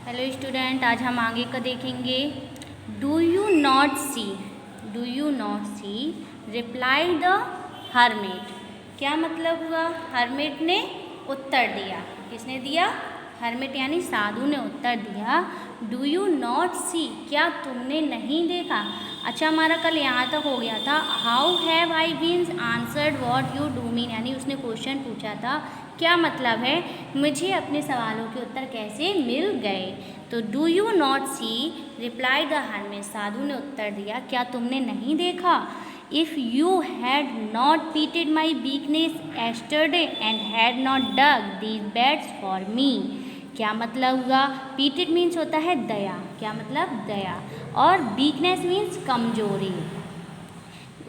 Hello student, आज हम आगे का देखेंगे। Do you not see reply the hermit. क्या मतलब हुआ? हर्मिट ने उत्तर दिया। किसने दिया? हर्मिट यानी साधु ने उत्तर दिया, डू यू नॉट सी, क्या तुमने नहीं देखा। अच्छा, हमारा कल यहाँ तक हो गया था। How have I been answered what you do mean, यानी उसने क्वेश्चन पूछा था क्या मतलब है, मुझे अपने सवालों के उत्तर कैसे मिल गए। तो do you not see reply the hermit, साधु ने उत्तर दिया क्या तुमने नहीं देखा। If you had not pitied my weakness yesterday and had not dug these beds for me. क्या मतलब हुआ? पीटेड मीन्स होता है दया। क्या मतलब? दया। और वीकनेस मीन्स कमजोरी।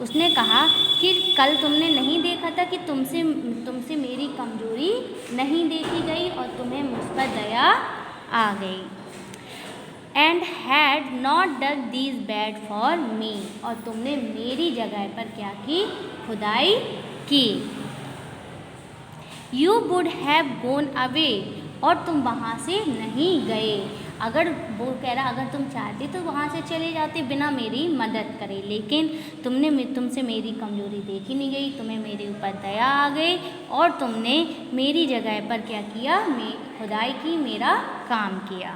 उसने कहा कि कल तुमने नहीं देखा था कि तुमसे मेरी कमजोरी नहीं देखी गई और तुम्हें मुझ पर दया आ गई। And had not dug these bed for me, और तुमने मेरी जगह पर क्या की? खुदाई की। You would have gone away, और तुम वहाँ से नहीं गए। अगर वो कह रहा अगर तुम चाहते तो वहाँ से चले जाते बिना मेरी मदद करे, लेकिन तुमसे मेरी कमजोरी देखी नहीं गई, तुम्हें मेरे ऊपर दया आ गई और तुमने मेरी जगह पर क्या किया? खुदाई की, मेरा काम किया।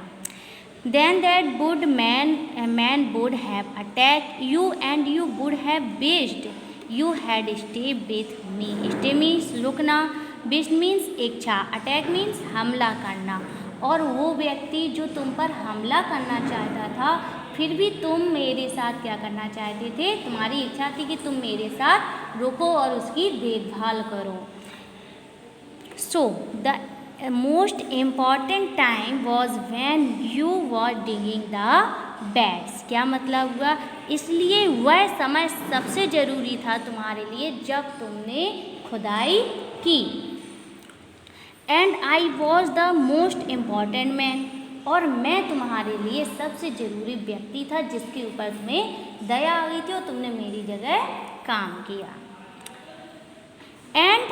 Then that good man would have attacked you and you would have wished you had stayed with me. Stay means रुकना, wished means इच्छा, attack means हमला करना। और वो व्यक्ति जो तुम पर हमला करना चाहता था, फिर भी तुम मेरे साथ क्या करना चाहते थे? तुम्हारी इच्छा थी कि तुम मेरे साथ रुको और उसकी देखभाल करो। So the most important time was when you were digging the beds। क्या मतलब हुआ? इसलिए वह समय सबसे ज़रूरी था तुम्हारे लिए जब तुमने खुदाई की। And I was the most important man, और मैं तुम्हारे लिए सबसे ज़रूरी व्यक्ति था जिसके ऊपर तुम्हें दया आ गई थी और तुमने मेरी जगह काम किया। And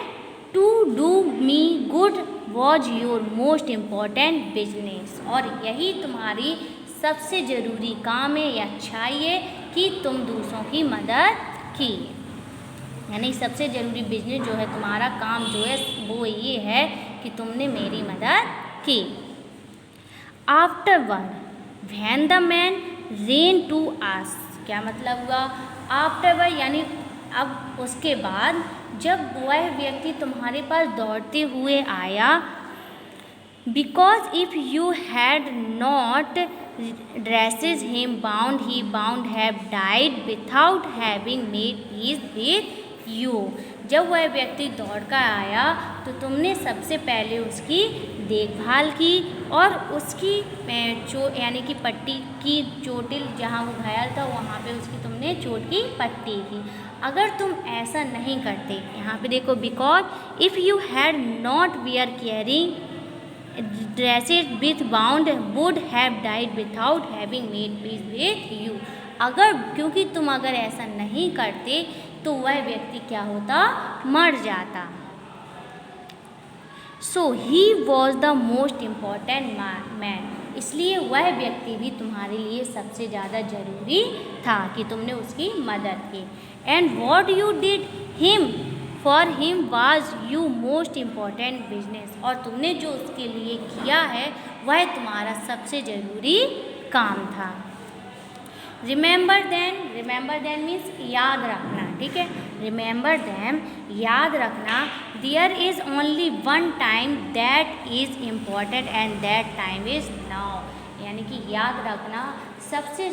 to do me good was your most important business, और यही तुम्हारी सबसे ज़रूरी काम है या अच्छाई है कि तुम दूसरों की मदद की। यानी सबसे ज़रूरी बिजनेस जो है, तुम्हारा काम जो है वो ये है कि तुमने मेरी मदद की। Afterward when the man ran to us, क्या मतलब हुआ? आफ्टरवर्ड यानी अब उसके बाद जब वह व्यक्ति तुम्हारे पास दौड़ते हुए आया। Because if you had not dresses him bound he bound have died without having made peace with you. जब वह व्यक्ति दौड़ कर आया तो तुमने सबसे पहले उसकी देखभाल की और उसकी यानी कि पट्टी की, चोटिल जहाँ वो घायल था वहाँ पे उसकी तुमने चोट की पट्टी की। अगर तुम ऐसा नहीं करते, यहाँ पे देखो, because if you had not were carrying dresses with bound would have died without having made peace with you. अगर क्योंकि तुम अगर ऐसा नहीं करते तो वह व्यक्ति क्या होता? मर जाता। So he was the most important man, इसलिए वह व्यक्ति भी तुम्हारे लिए सबसे ज़्यादा ज़रूरी था कि तुमने उसकी मदद की। And what you did him for him was you most important business, और तुमने जो उसके लिए किया है वह तुम्हारा सबसे ज़रूरी काम था। रिमेंबर देन मीन्स याद रखना, ठीक है। रिमेंबर दैम, याद रखना। There is only one time that is important and that time is now, यानी कि याद रखना सबसे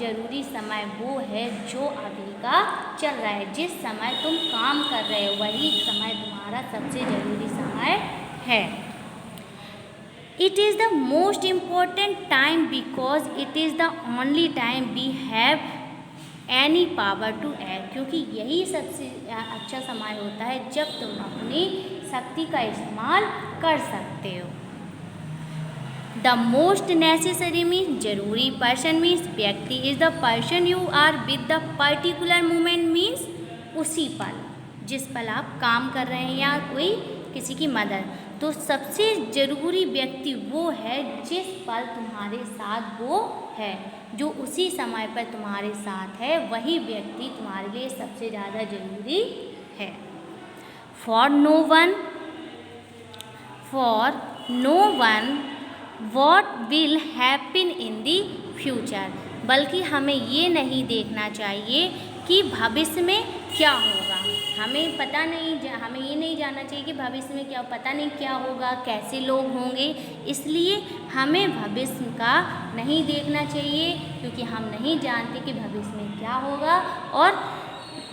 ज़रूरी समय वो है जो अभी का चल रहा है। जिस समय तुम काम कर रहे हो वही समय तुम्हारा सबसे ज़रूरी समय है। It is the most important time because it is the only time we have any power to act, क्योंकि यही सबसे अच्छा समय होता है जब तुम अपनी शक्ति का इस्तेमाल कर सकते हो। The most necessary means ज़रूरी, person means व्यक्ति, is the person you are with the particular moment means उसी पल, जिस पल आप काम कर रहे हैं या कोई किसी की मदद। तो सबसे ज़रूरी व्यक्ति वो है जिस पल तुम्हारे साथ वो है, जो उसी समय पर तुम्हारे साथ है, वही व्यक्ति तुम्हारे लिए सबसे ज़्यादा ज़रूरी है। For no one what will happen in the future, बल्कि हमें ये नहीं देखना चाहिए कि भविष्य में क्या होगा। हमें पता नहीं, हमें ये नहीं जानना चाहिए कि भविष्य में क्या, पता नहीं क्या होगा, कैसे लोग होंगे, इसलिए हमें भविष्य का नहीं देखना चाहिए, क्योंकि हम नहीं जानते कि भविष्य में क्या होगा। और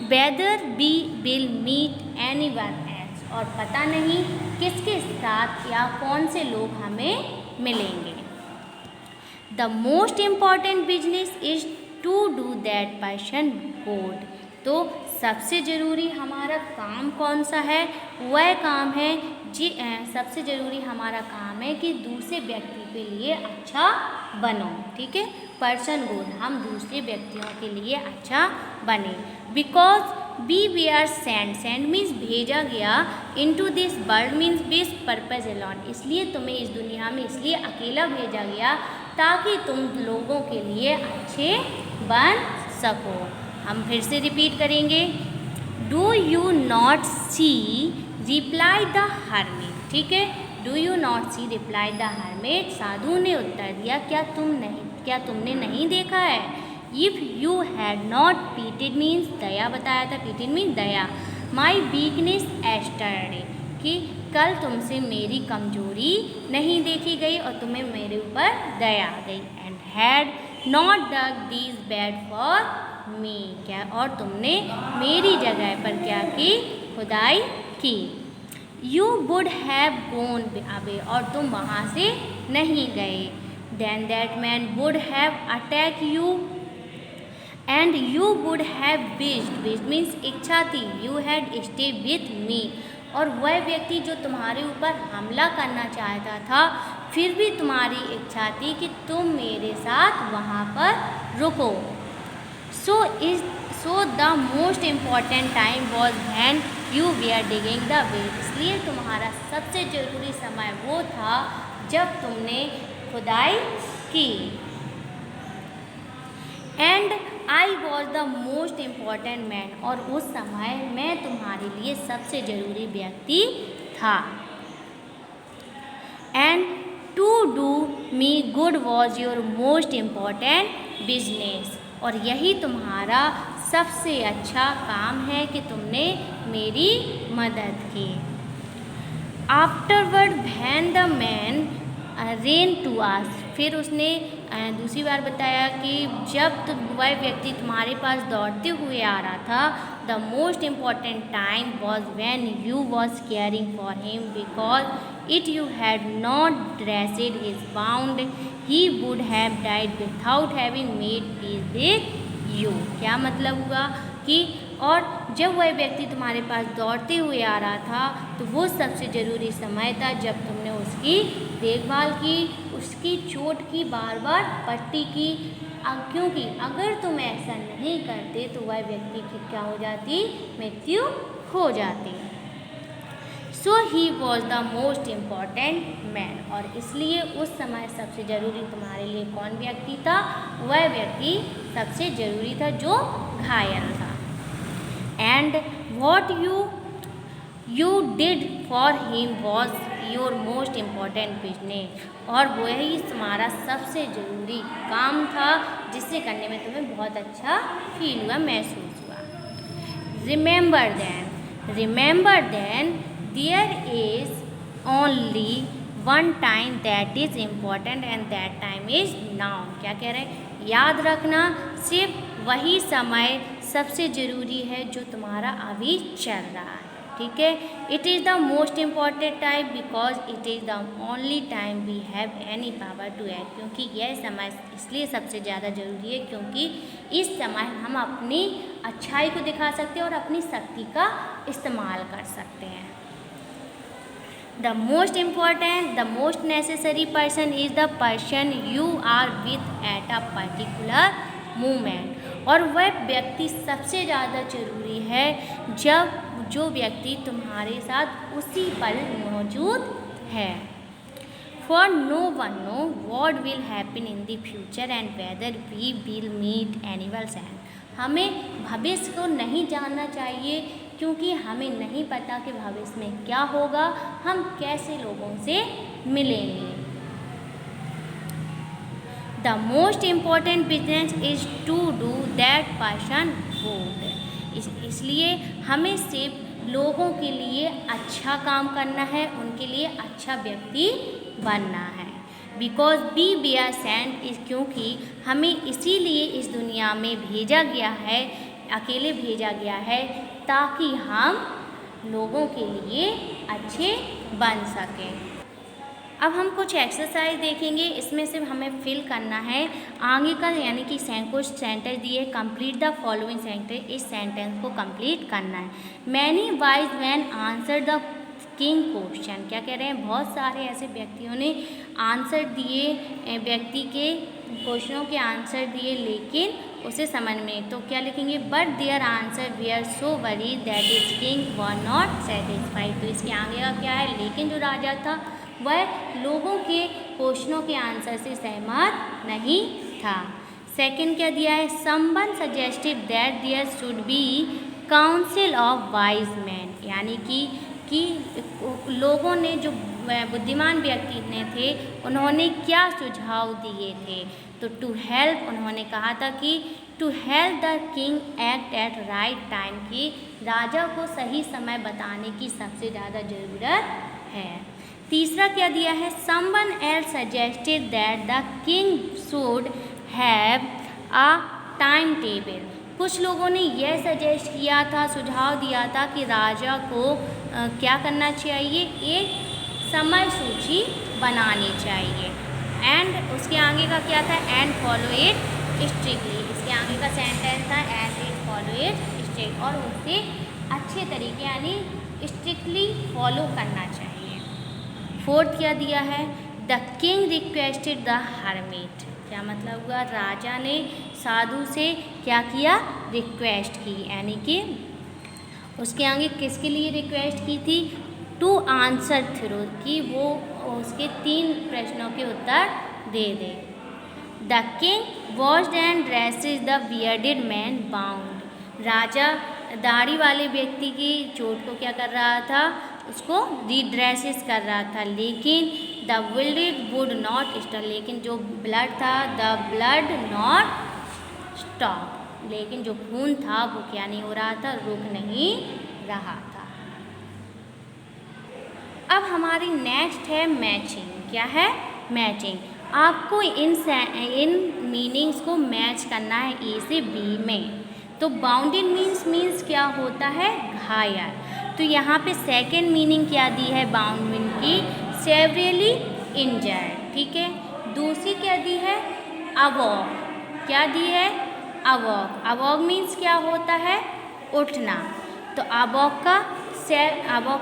whether we will meet anyone else, और पता नहीं किसके साथ या कौन से लोग हमें मिलेंगे। The most important business is to do that person good, तो सबसे ज़रूरी हमारा काम कौन सा है? वह काम है सबसे ज़रूरी हमारा काम है कि दूसरे व्यक्ति के लिए अच्छा बनो। ठीक है, पर्सन गुड, हम दूसरे व्यक्तियों के लिए अच्छा बने। Because we are send means भेजा गया, into this world means with purpose alone, इसलिए तुम्हें इस दुनिया में इसलिए अकेला भेजा गया ताकि तुम लोगों के लिए अच्छे बन सको। हम फिर से रिपीट करेंगे। Do you not see reply the hermit, ठीक है, do you not see reply the hermit, साधु ने उत्तर दिया क्या तुमने नहीं देखा है? If you had not pitied means दया बताया था, पीटेड मीन्स दया, माई वीकनेस एस्टरडे, कि कल तुमसे मेरी कमजोरी नहीं देखी गई और तुम्हें मेरे ऊपर दया आ गई। And had not dug these bed for me, क्या, और तुमने मेरी जगह पर क्या की? खुदाई की। You would have gone away, और तुम वहाँ से नहीं गए। Then that man would have attack you and you would have wished means इच्छा थी, you had stay with me, और वह व्यक्ति जो तुम्हारे ऊपर हमला करना चाहता था, फिर भी तुम्हारी इच्छा थी कि तुम मेरे साथ वहाँ पर रुको। So the most important time was when you VR digging the way, इसलिए तुम्हारा सबसे ज़रूरी समय वो था जब तुमने खुदाई की। And I was the most important man, और उस समय मैं तुम्हारे लिए सबसे ज़रूरी व्यक्ति था। And to do me good was your most important business, और यही तुम्हारा सबसे अच्छा काम है कि तुमने मेरी मदद की। Afterward when the man ran to us, फिर उसने दूसरी बार बताया कि जब वह व्यक्ति तुम्हारे पास दौड़ते हुए आ रहा था, the most important time was when you was caring for him, because it you had not dressed his wound he would have died without having made peace with you. क्या मतलब हुआ कि और जब वह व्यक्ति तुम्हारे पास दौड़ते हुए आ रहा था, तो वो सबसे ज़रूरी समय था जब तुमने उसकी देखभाल की, उसकी चोट की बार बार पट्टी की, क्योंकि अगर तुम ऐसा नहीं करते तो वह व्यक्ति की क्या हो जाती? मृत्यु हो जाती। So he was the most important man, और इसलिए उस समय सबसे ज़रूरी तुम्हारे लिए कौन व्यक्ति था? वह व्यक्ति सबसे ज़रूरी था जो घायल था। And what you did for him was your most important business, और वही तुम्हारा सबसे ज़रूरी काम था जिससे करने में तुम्हें बहुत अच्छा फील हुआ, महसूस हुआ। Remember then there is only one time that is important and that time is now. क्या कह रहे हैं? याद रखना, सिर्फ वही समय सबसे ज़रूरी है जो तुम्हारा अभी चल रहा है। ठीक है, it is the most important time because it is the only time we have any power to act, क्योंकि यह समय इसलिए सबसे ज़्यादा ज़रूरी है क्योंकि इस समय हम अपनी अच्छाई को दिखा सकते हैं और अपनी शक्ति का इस्तेमाल कर सकते हैं। The most important, the most necessary person is the person you are with at a particular moment, और वह व्यक्ति सबसे ज़्यादा ज़रूरी है जब जो व्यक्ति तुम्हारे साथ उसी पल मौजूद है। For no one know what will happen in the future and whether we will meet animals and हमें भविष्य को नहीं जानना चाहिए, क्योंकि हमें नहीं पता कि भविष्य में क्या होगा, हम कैसे लोगों से मिलेंगे। The most important business is to do that person good। इसलिए हमें सिर्फ लोगों के लिए अच्छा काम करना है, उनके लिए अच्छा व्यक्ति बनना है। बिकॉज बी वेयर सेंट इस, क्योंकि हमें इसीलिए इस दुनिया में भेजा गया है, अकेले भेजा गया है, ताकि हम लोगों के लिए अच्छे बन सकें। अब हम कुछ एक्सरसाइज देखेंगे, इसमें से हमें फिल करना है आगे का, यानी कि कुछ सेंटेंस दिए, कंप्लीट द फॉलोइंग सेंटेंस, इस सेंटेंस को कंप्लीट करना है। Many wise man answer the king question, क्या कह रहे हैं, बहुत सारे ऐसे व्यक्तियों ने आंसर दिए, व्यक्ति के क्वेश्चनों के आंसर दिए, लेकिन उसे समझ में, तो क्या लिखेंगे, but there answer we are so worry that is king were not satisfied. तो इसके आगे का क्या है, लेकिन जो राजा था वह लोगों के क्वेश्चनों के आंसर से सहमत नहीं था। सेकंड क्या दिया है, someone suggested that there should be council of wise man, यानी कि लोगों ने, जो बुद्धिमान व्यक्ति ने थे, उन्होंने क्या सुझाव दिए थे। तो टू हेल्प, उन्होंने कहा था कि to help the king act at right time, कि राजा को सही समय बताने की सबसे ज़्यादा ज़रूरत है। तीसरा क्या दिया है, someone else suggested that the king should have a time table, कुछ लोगों ने यह सजेस्ट किया था, सुझाव दिया था कि राजा को क्या करना चाहिए, एक समय सूची बनानी चाहिए। एंड उसके आगे का क्या था, एंड फॉलो इट स्ट्रिक्टली, इसके आगे का सेंटेंस था and it follow it strict, और उसे अच्छे तरीके यानी स्ट्रिक्टली फॉलो करना चाहिए। फोर्थ क्या दिया है, the king requested the hermit, क्या मतलब हुआ, राजा ने साधु से क्या किया, रिक्वेस्ट की, यानी कि उसके आगे किसके लिए रिक्वेस्ट की थी, टू आंसर थ्रू, कि वो उसके 3 प्रश्नों के उत्तर दे दे। The king washed and dresses the bearded man wound, राजा दाढ़ी वाले व्यक्ति की चोट को क्या कर रहा था, उसको रीड्रेसेस कर रहा था, लेकिन the blood would not stop, लेकिन जो ब्लड था, द ब्लड नॉट स्टॉप, लेकिन जो खून था वो क्या नहीं हो रहा था, रुक नहीं रहा था। अब हमारी नेक्स्ट है मैचिंग, क्या है, मैचिंग। आपको इन मीनिंग्स को मैच करना है ए से बी में। तो बाउंडेड मीन्स क्या होता है, घायल। तो यहाँ पे सेकेंड मीनिंग क्या दी है बाउंडेड की, सेवरली इंजर्ड, ठीक है। दूसरी क्या दी है, अवॉक, क्या दी है, अवॉक। अवॉक मीन्स क्या होता है, उठना। तो अवॉक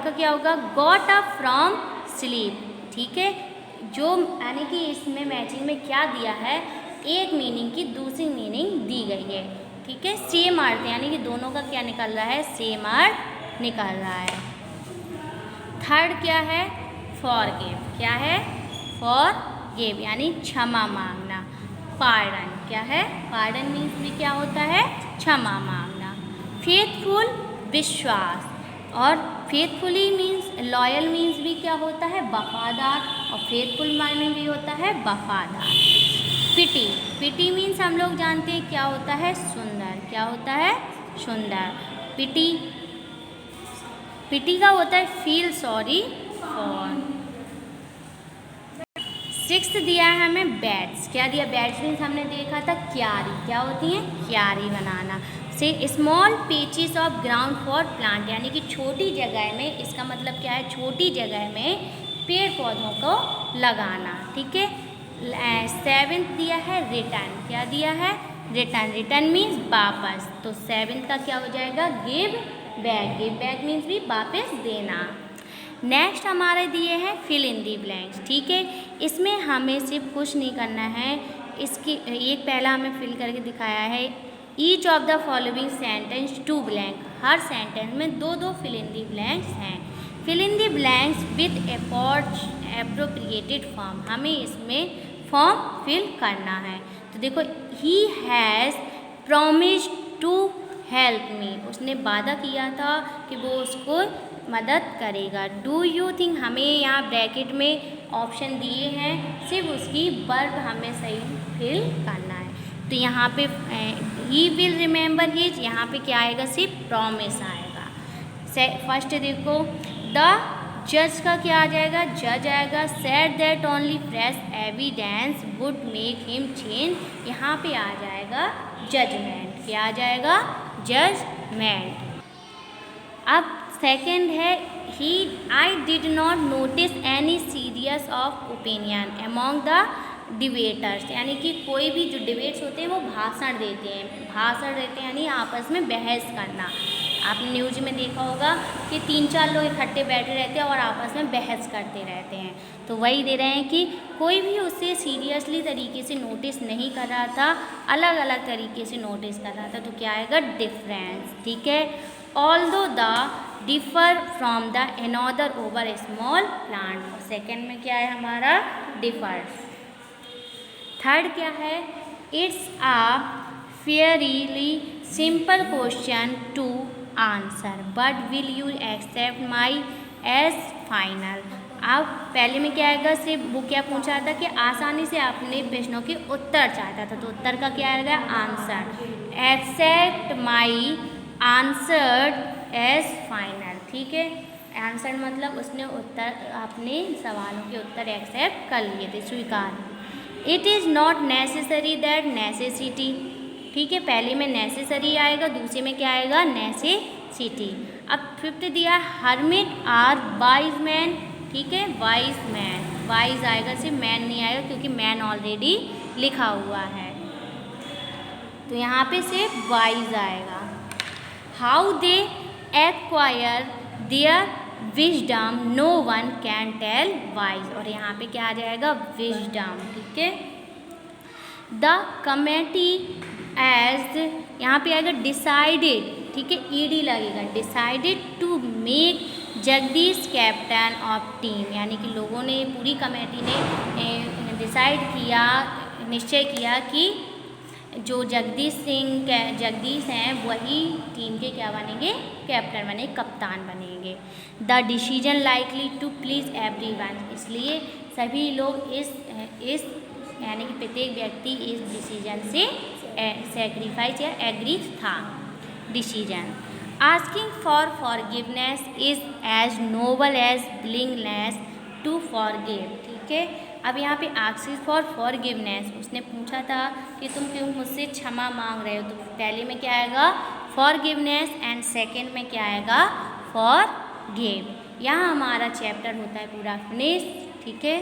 का क्या होगा, गॉट अप फ्रॉम स्लीप, ठीक है। जो यानी कि इसमें मैचिंग में क्या दिया है, एक मीनिंग की दूसरी मीनिंग दी गई है, ठीक है। सेम अर्थ, यानी कि दोनों का क्या निकल रहा है, सेम अर्थ निकल रहा है। थर्ड क्या है, फॉरगिव, क्या है, फॉरगिव यानी क्षमा मांगना। पार्डन क्या है, पार्डन मीन्स भी क्या होता है, क्षमा मांगना। फेथफुल विश्वास, और फेथफुली मीन्स लॉयल मीन्स भी क्या होता है, वफादार, और फेथफुल मायने भी होता है वफादार। पिटी, पिटी मीन्स हम लोग जानते हैं क्या होता है, सुंदर, क्या होता है, सुंदर। पिटी, पिटी का होता है फील सॉरी फॉर। सिक्स्थ दिया है हमें बैड्स, क्या दिया, बैड्स मीन्स हमने देखा था क्यारी, क्या होती हैं, क्यारी बनाना। से small patches of ground for plant, यानी कि छोटी जगह में, इसका मतलब क्या है, छोटी जगह में पेड़ पौधों को लगाना, ठीक है। सेवेंथ दिया है रिटर्न, क्या दिया है, रिटर्न, रिटर्न मीन्स वापस। तो सेवेंथ का क्या हो जाएगा, give back, give back means भी वापस देना। नेक्स्ट हमारे दिए हैं फिल इन दी ब्लैंक्स, ठीक है। इसमें हमें सिर्फ कुछ नहीं करना है, इसकी एक पहला हमें फिल करके दिखाया है, each of the following sentence to blank, हर सेंटेंस में 2-2 फिल इन दी ब्लैंक्स हैं। Fill in the blanks with appropriated form, हमें इसमें फॉर्म फिल करना है। तो देखो, he has promised to help me, उसने वादा किया था कि वो उसको मदद करेगा। डू यू थिंक, हमें यहाँ ब्रैकेट में ऑप्शन दिए हैं, सिर्फ उसकी वर्ब हमें सही फिल करना है। तो यहाँ पे ही विल रिमेंबर हिज, यहाँ पे क्या आएगा, सिर्फ प्रॉमिस आएगा। फर्स्ट देखो, द जज का क्या आ जाएगा, जज आएगा। Said that only fresh evidence would make him change, यहाँ पे आ जाएगा जजमेंट, क्या आ जाएगा, जजमेंट। अब सेकेंड है, he I did not notice any serious of opinion among the debaters, यानी कि कोई भी जो डिबेट्स होते हैं वो भाषण देते हैं यानी आपस में बहस करना। आपने न्यूज़ में देखा होगा कि 3-4 लोग इकट्ठे बैठे रहते हैं और आपस में बहस करते रहते हैं। तो वही दे रहे हैं कि कोई भी उसे सीरियसली तरीके से नोटिस नहीं कर रहा था, अलग अलग तरीके से नोटिस कर रहा था। तो क्या आएगा, डिफरेंस, ठीक है। Although the differ from the another over small plant, और सेकेंड में क्या है हमारा, डिफर। थर्ड क्या है, it's a fairly simple question to answer but will you accept my as final. अब पहले में क्या आएगा, सिर्फ वो क्या पूछा था कि आसानी से अपने प्रश्नों के उत्तर चाहता था, तो उत्तर का क्या आएगा, answer. Accept my answer as final, ठीक है। आंसर मतलब उसने उत्तर, अपने सवालों के उत्तर एक्सेप्ट कर लिए थे, स्वीकार। It is not necessary that necessity, ठीक है, पहले में नेसेसरी आएगा, दूसरे में क्या आएगा, नेसेसिटी। अब फिफ्थ दिया, हर्मिट आर वाइज मैन, ठीक है, वाइज मैन, वाइज आएगा, सिर्फ मैन नहीं आएगा क्योंकि मैन ऑलरेडी लिखा हुआ है, तो यहाँ पे सिर्फ वाइज आएगा। How they acquire their wisdom no one can tell wise, और यहाँ पे क्या आ जाएगा, विजडम, ठीक है। द कमेटी एज, यहाँ पे आएगा डिसाइडेड, ठीक है, ईडी लगेगा, decided to make Jagdish captain of team, यानी कि लोगों ने, पूरी कमेटी ने डिसाइड किया, निश्चय किया कि जो जगदीश हैं वही टीम के क्या बनेंगे, कैप्टन बनेंगे, कप्तान बनेंगे। The decision likely to please everyone, इसलिए सभी लोग इस यानी कि प्रत्येक व्यक्ति इस डिसीजन से सेक्रीफाइस या एग्री था, decision. Asking for forgiveness is as noble as willingness to forgive, ठीक है। अब यहाँ पे आस्किंग फॉर फॉरगिवनेस, उसने पूछा था कि तुम क्यों मुझसे क्षमा मांग रहे हो, तो पहले में क्या आएगा, फॉरगिवनेस, एंड सेकेंड में क्या आएगा, फॉरगिव। यहाँ हमारा चैप्टर होता है पूरा फिनिश, ठीक है।